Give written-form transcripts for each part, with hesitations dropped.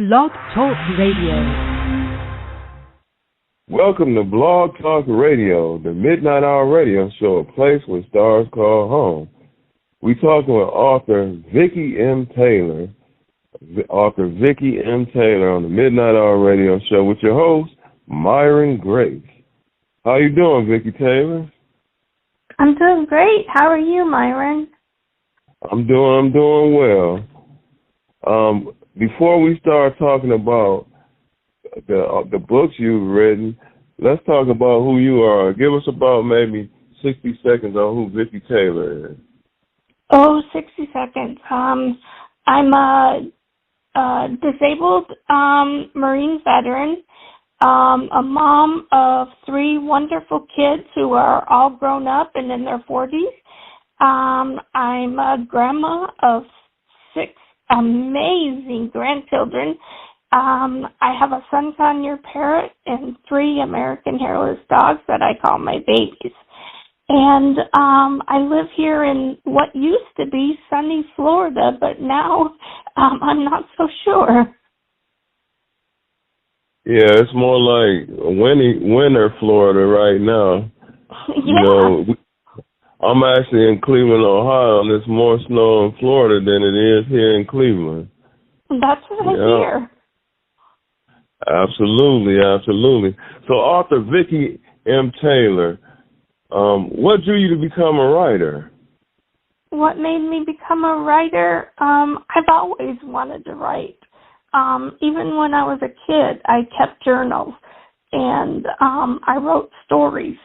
Blog Talk Radio. Welcome to Blog Talk Radio, the Midnight Hour radio show, a place where stars call home. We're talking with author Vicki M. Taylor, on the Midnight Hour radio show with your host, Myron Grace. How you doing, Vicki Taylor? I'm doing great. How are you, Myron? I'm doing well. Before we start talking about the books you've written, let's talk about who you are. Give us about maybe 60 seconds on who Vicki Taylor is. 60 seconds. I'm a disabled Marine veteran, a mom of 3 wonderful kids who are all grown up and in their 40s. I'm a grandma of 6 amazing grandchildren. I have a Sun Conure parrot and 3 American hairless dogs that I call my babies. And I live here in what used to be sunny Florida, but now I'm not so sure. Yeah, it's more like winter Florida right now. Yeah. You know, I'm actually in Cleveland, Ohio, and there's more snow in Florida than it is here in Cleveland. That's what I hear. Absolutely. So, author Vicki M. Taylor, what drew you to become a writer? What made me become a writer? I've always wanted to write. Even when I was a kid, I kept journals, and I wrote stories.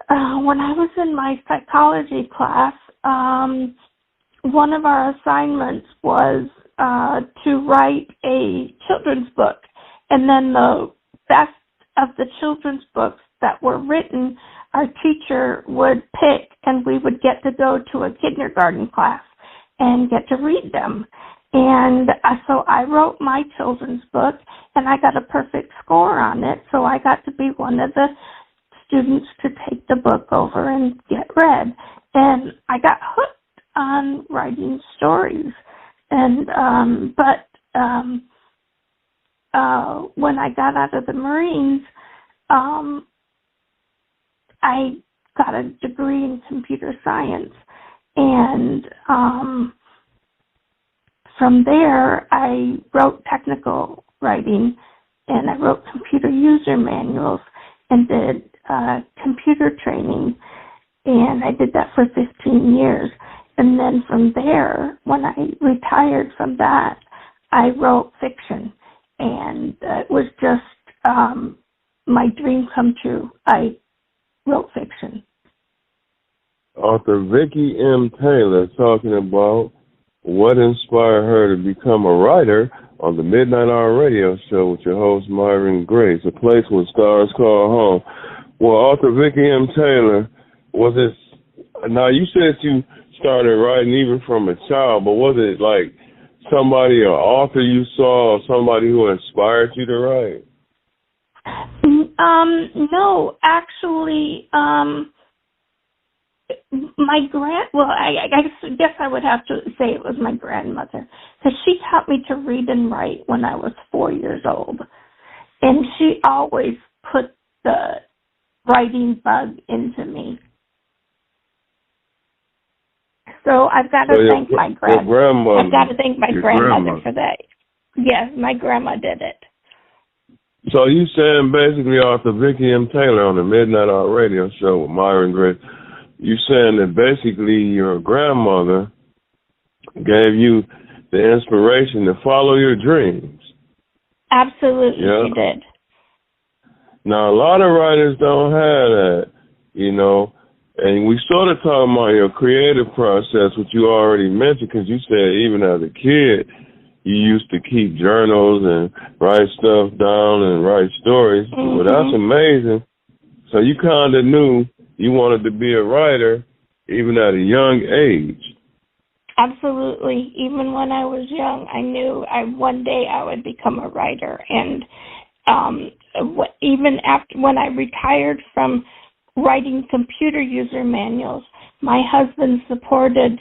When I was in my psychology class, one of our assignments was to write a children's book, and then the best of the children's books that were written, our teacher would pick, and we would get to go to a kindergarten class and get to read them. And so I wrote my children's book, and I got a perfect score on it, so I got to be one of the students to take the book over and get read. And I got hooked on writing stories. And when I got out of the Marines, I got a degree in computer science. And from there, I wrote technical writing, and I wrote computer user manuals and did computer training, and I did that for 15 years. And then from there, when I retired from that, I wrote fiction, and it was just my dream come true. I wrote fiction. Author Vicki M. Taylor talking about what inspired her to become a writer on the Midnight Hour radio show with your host, Myron Grace, a place where stars call home. Well, author Vicki M. Taylor, now you said you started writing even from a child, but was it like somebody, an author you saw, or somebody who inspired you to write? No, actually, I guess I would have to say it was my grandmother, because she taught me to read and write when I was 4 years old, and she always put the writing bug into me. So I've got to thank my grandmother. I've got to thank my grandmother for that. Yes, my grandma did it. So you saying basically, author Vicki M. Taylor on the Midnight Hour radio show with Myron Grace, you saying that basically your grandmother gave you the inspiration to follow your dreams. Absolutely, she did. Now, a lot of writers don't have that, you know, and we sort of talking about your creative process, which you already mentioned, because you said even as a kid, you used to keep journals and write stuff down and write stories. Mm-hmm. Well, that's amazing. So you kind of knew you wanted to be a writer even at a young age. Absolutely. Even when I was young, I knew one day I would become a writer. And even after when I retired from writing computer user manuals, my husband supported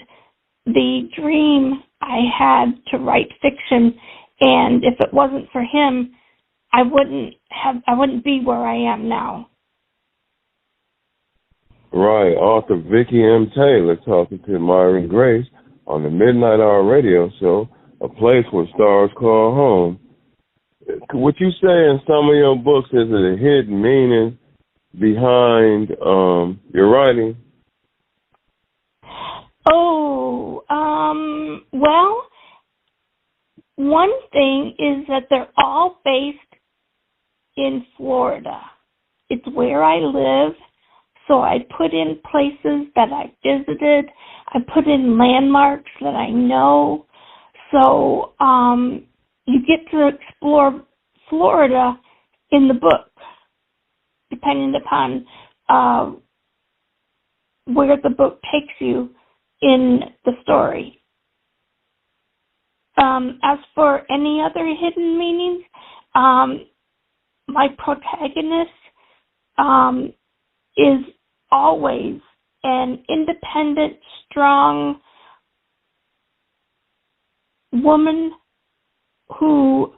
the dream I had to write fiction And if it wasn't for him, I wouldn't be where I am now. Right, author Vicki M. Taylor talking to Myron Grace on the Midnight Hour radio show, A Place Where Stars Call Home. Would you say in some of your books is it a hidden meaning behind your writing? Oh, well, one thing is that they're all based in Florida. It's where I live, so I put in places that I visited. I put in landmarks that I know. So you get to explore Florida in the book, depending upon where the book takes you in the story. As for any other hidden meanings, my protagonist is always an independent, strong woman who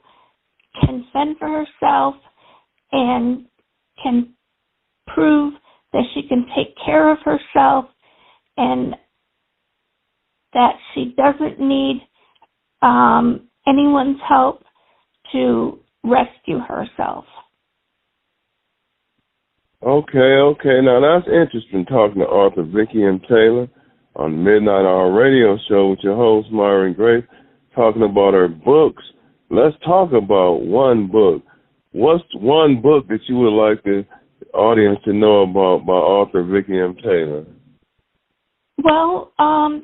can fend for herself and can prove that she can take care of herself and that she doesn't need anyone's help to rescue herself. Okay. Now that's interesting, talking to author Vicki M. Taylor on the Midnight Hour radio show with your host, Myron Grace, talking about her books. Let's talk about one book. What's one book that you would like the audience to know about by author Vicki M. Taylor? Well,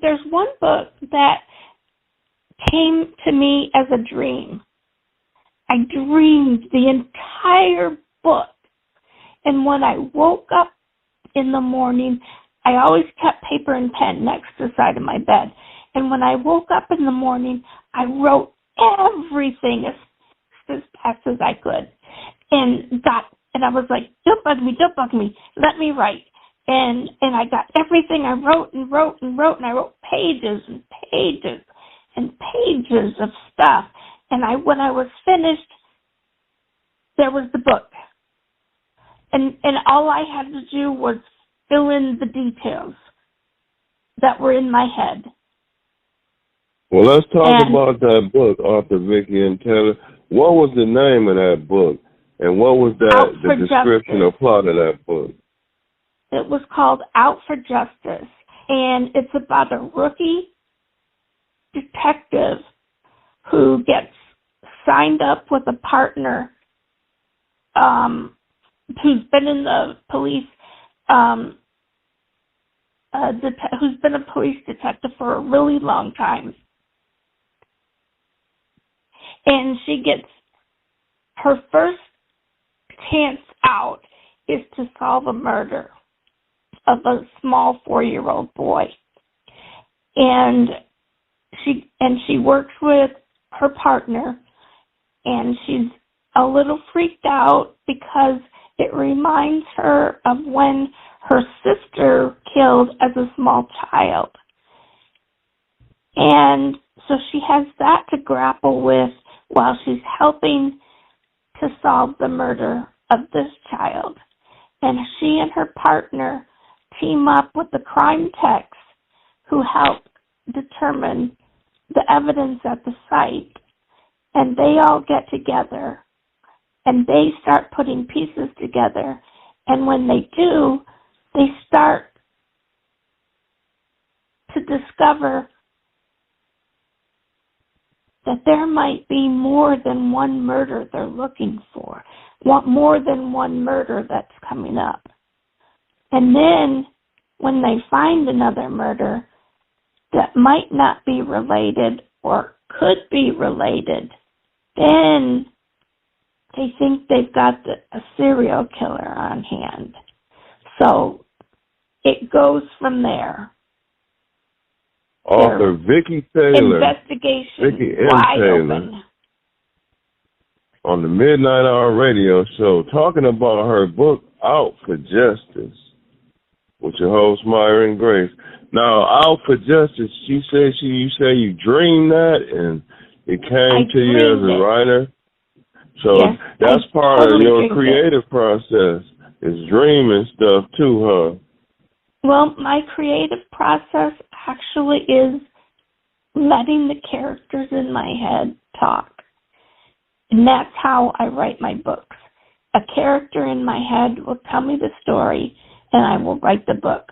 there's one book that came to me as a dream. I dreamed the entire book. And when I woke up in the morning, I always kept paper and pen next to the side of my bed. And when I woke up in the morning, I wrote everything as fast as I could. And I was like, don't bug me, let me write. And I got everything. I wrote, and I wrote pages and pages and pages of stuff. And when I was finished, there was the book. And all I had to do was fill in the details that were in my head. Well, let's talk about that book, author Vicki M. Taylor. What was the name of that book? And what was the description or plot of that book? It was called Out for Justice. And it's about a rookie detective who gets signed up with a partner who's been in the police, who's been a police detective for a really long time. And she gets her first chance out is to solve a murder of a small 4-year-old boy. And she works with her partner, and she's a little freaked out because it reminds her of when her sister killed as a small child. And so she has that to grapple with while she's helping to solve the murder of this child. And she and her partner team up with the crime techs who help determine the evidence at the site. And they all get together and they start putting pieces together. And when they do, they start to discover that there might be more than one murder they're looking for, more than one murder that's coming up. And then when they find another murder that might not be related or could be related, then they think they've got a serial killer on hand. So it goes from there. Author Vicki Taylor, investigation Vicki M. wide Taylor, open. On the Midnight Hour radio show, talking about her book, Out for Justice, with your host, Myron Grace. Now, Out for Justice, you say you dreamed that, and It I came to you as dreamed a it. writer. So Yes, that's I part of totally your dreamed it. creative process, is dreaming stuff too, huh? Well, my creative process actually is letting the characters in my head talk. And that's how I write my books. A character in my head will tell me the story, and I will write the book.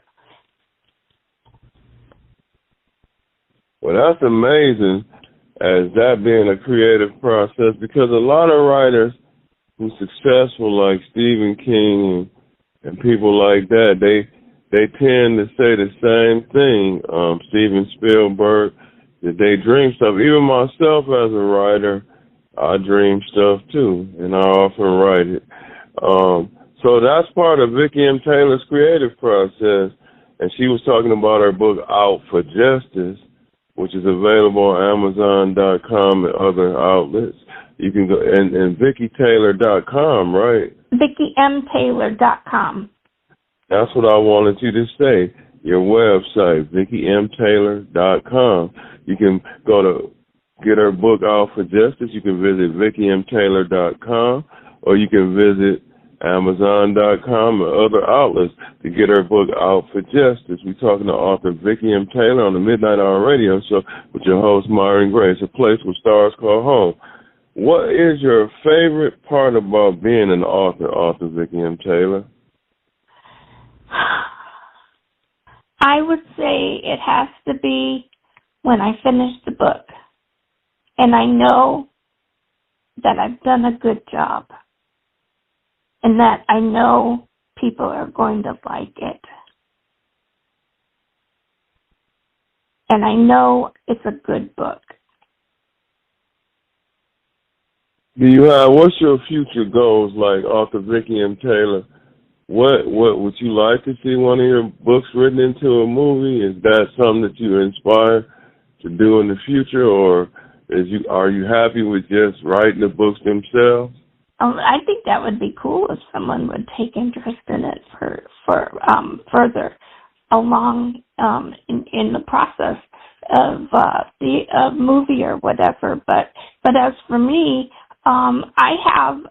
Well, that's amazing, as that being a creative process, because a lot of writers who's successful, like Stephen King and people like that, they tend to say the same thing. Steven Spielberg, that they dream stuff. Even myself as a writer, I dream stuff too, and I often write it. So that's part of Vicki M. Taylor's creative process, and she was talking about her book Out for Justice, which is available on Amazon.com and other outlets. You can go and VickiTaylor.com, right? VickiMTaylor.com. That's what I wanted you to say. Your website, VickiMTaylor.com. You can go to get her book Out for Justice. You can visit VickiMTaylor.com, or you can visit Amazon.com and other outlets to get her book Out for Justice. We're talking to author Vicki M. Taylor on the Midnight Hour Radio Show with your host, Myron Grace, a place where stars call home. What is your favorite part about being an author Vicki M. Taylor? I would say it has to be when I finish the book and I know that I've done a good job and that I know people are going to like it. And I know it's a good book. What's your future goals like, author Vicki M. Taylor? What would you like to see one of your books written into a movie? Is that something that you inspire to do in the future, or are you happy with just writing the books themselves? I think that would be cool if someone would take interest in it for further along in the process of the movie or whatever. But as for me, I have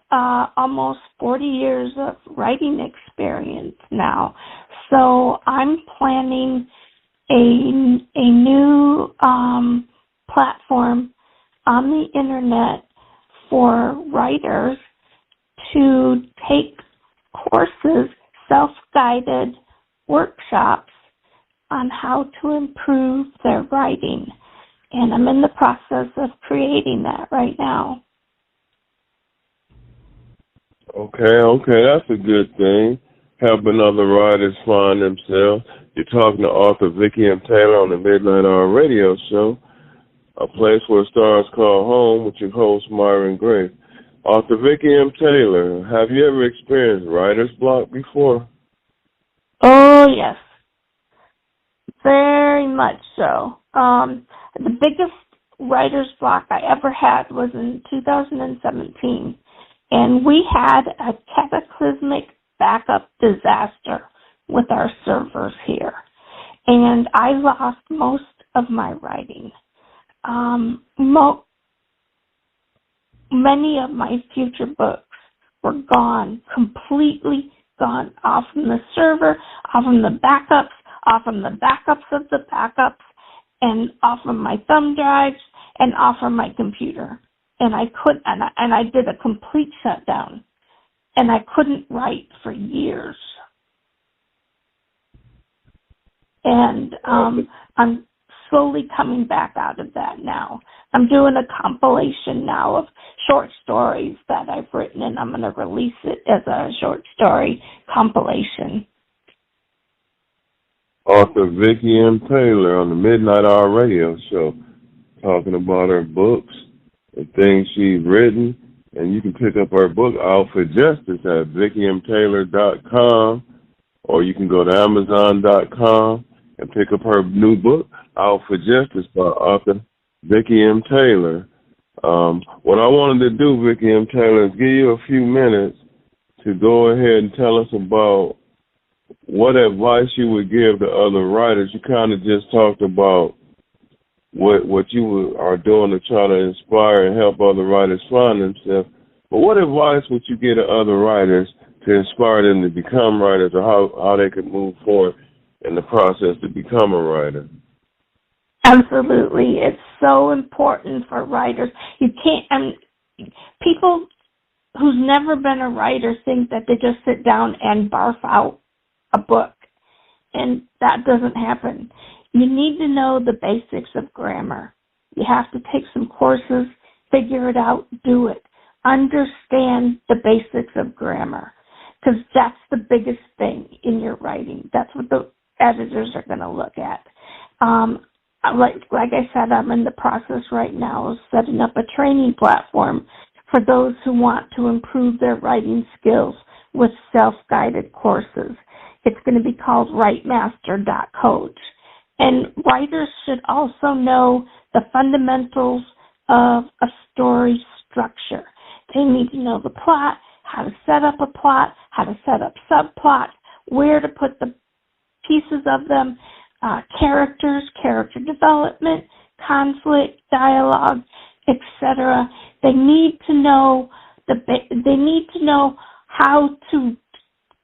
almost 40 years of writing experience now, so I'm planning a new platform on the internet for writers to take courses, self-guided workshops on how to improve their writing. And I'm in the process of creating that right now. Okay, that's a good thing. Helping other writers find themselves. You're talking to author Vicki M. Taylor on the Midnight Hour Radio Show, a place where stars call home, with your host, Myron Grace. Author Vicki M. Taylor, have you ever experienced writer's block before? Oh, yes. Very much so. The biggest writer's block I ever had was in 2017. And we had a cataclysmic backup disaster with our servers here. And I lost most of my writing. Many of my future books were gone, completely gone, off from the server, off from the backups, off from the backups of the backups, and off from my thumb drives, and off from my computer. And I couldn't, and I did a complete shutdown, and I couldn't write for years. And I'm slowly coming back out of that now. I'm doing a compilation now of short stories that I've written, and I'm going to release it as a short story compilation. Author Vicki M. Taylor on the Midnight Hour Radio Show, talking about her books and things she's written. And you can pick up her book, Out for Justice, at VickiMTaylor.com, or you can go to Amazon.com and pick up her new book, Out for Justice, by author Vicki M. Taylor. What I wanted to do, Vicki M. Taylor, is give you a few minutes to go ahead and tell us about what advice you would give to other writers. You kind of just talked about what you are doing to try to inspire and help other writers find themselves. But what advice would you give to other writers to inspire them to become writers, or how they could move forward in the process to become a writer? Absolutely. It's so important for writers. You can't, people who's never been a writer think that they just sit down and barf out a book, and that doesn't happen. You need to know the basics of grammar. You have to take some courses, figure it out, do it. Understand the basics of grammar, because that's the biggest thing in your writing. That's what the editors are going to look at. Like I said, I'm in the process right now of setting up a training platform for those who want to improve their writing skills with self-guided courses. It's going to be called WriteMaster.coach. And writers should also know the fundamentals of a story structure. They need to know the plot, how to set up a plot, how to set up subplot, where to put the pieces of them, characters, character development, conflict, dialogue, etc. They need to know how to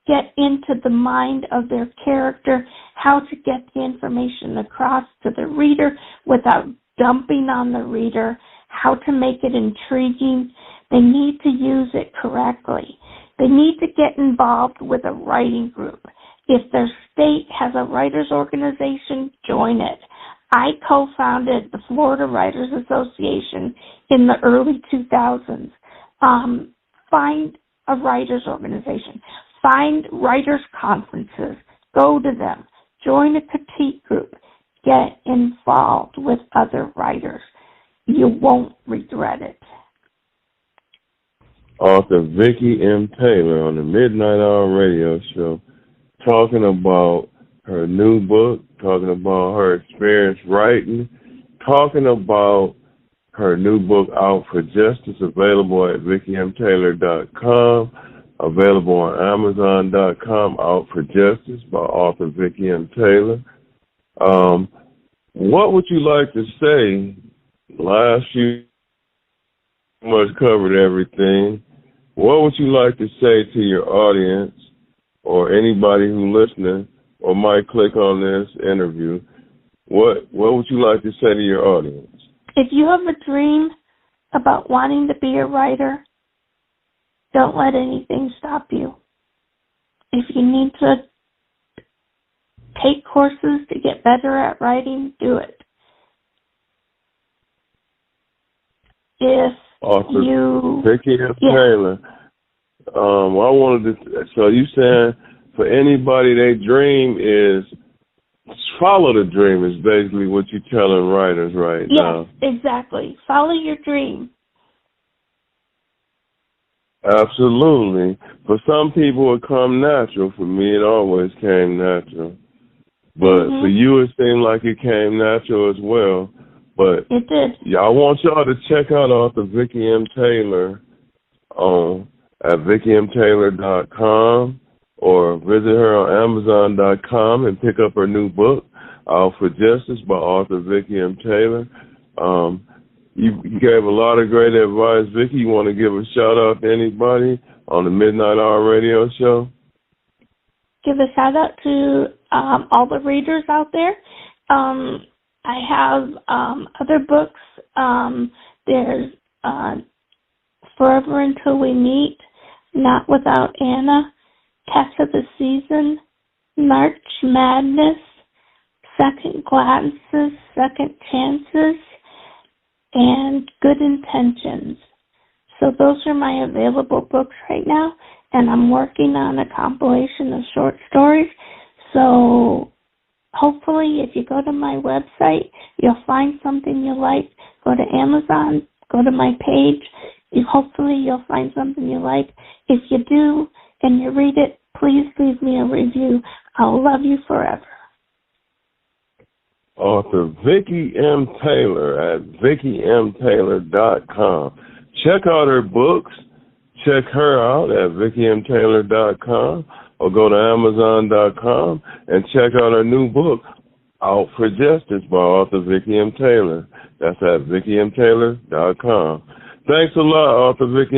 get into the mind of their character, how to get the information across to the reader without dumping on the reader, how to make it intriguing. They need to use it correctly. They need to get involved with a writing group. If their state has a writers organization, join it. I co-founded the Florida Writers Association in the early 2000s. Find a writers organization. Find writers conferences. Go to them. Join a critique group. Get involved with other writers. You won't regret it. Author Vicki M. Taylor on the Midnight Hour radio show, talking about her new book, talking about her experience writing, talking about her new book, Out for Justice, available at VickiMTaylor.com, available on Amazon.com, Out for Justice by author Vicki M. Taylor. What would you like to say? Last year, much covered everything. What would you like to say to your audience or anybody who's listening or might click on this interview? What would you like to say to your audience? If you have a dream about wanting to be a writer, don't let anything stop you. If you need to take courses to get better at writing, do it. If Author you... Vicki M. Taylor. So you saying for anybody, their dream is follow the dream is basically what you're telling writers right now. Yes, exactly. Follow your dream. Absolutely. For some people, it come natural. For me, it always came natural. But for you, it seemed like it came natural as well. But it did. Yeah, I want y'all to check out author Vicki M. Taylor at VickiMTaylor.com or visit her on Amazon.com and pick up her new book, Out for Justice by author Vicki M. Taylor. You gave a lot of great advice. Vicki, you want to give a shout-out to anybody on the Midnight Hour radio show? Give a shout-out to all the readers out there. I have other books. There's Forever Until We Meet, Not Without Anna, Test of the Season, March Madness, Second Glances, Second Chances, and Good Intentions. So those are my available books right now, and I'm working on a compilation of short stories. So hopefully if you go to my website, you'll find something you like. Go to Amazon, go to my page. Hopefully you'll find something you like. If you do and you read it, please leave me a review. I'll love you forever. Author Vicki M. Taylor at VickiMTaylor.com. Check out her books. Check her out at VickiMTaylor.com or go to Amazon.com and check out her new book, Out for Justice by author Vicki M. Taylor. That's at VickiMTaylor.com. Thanks a lot, author Vicki.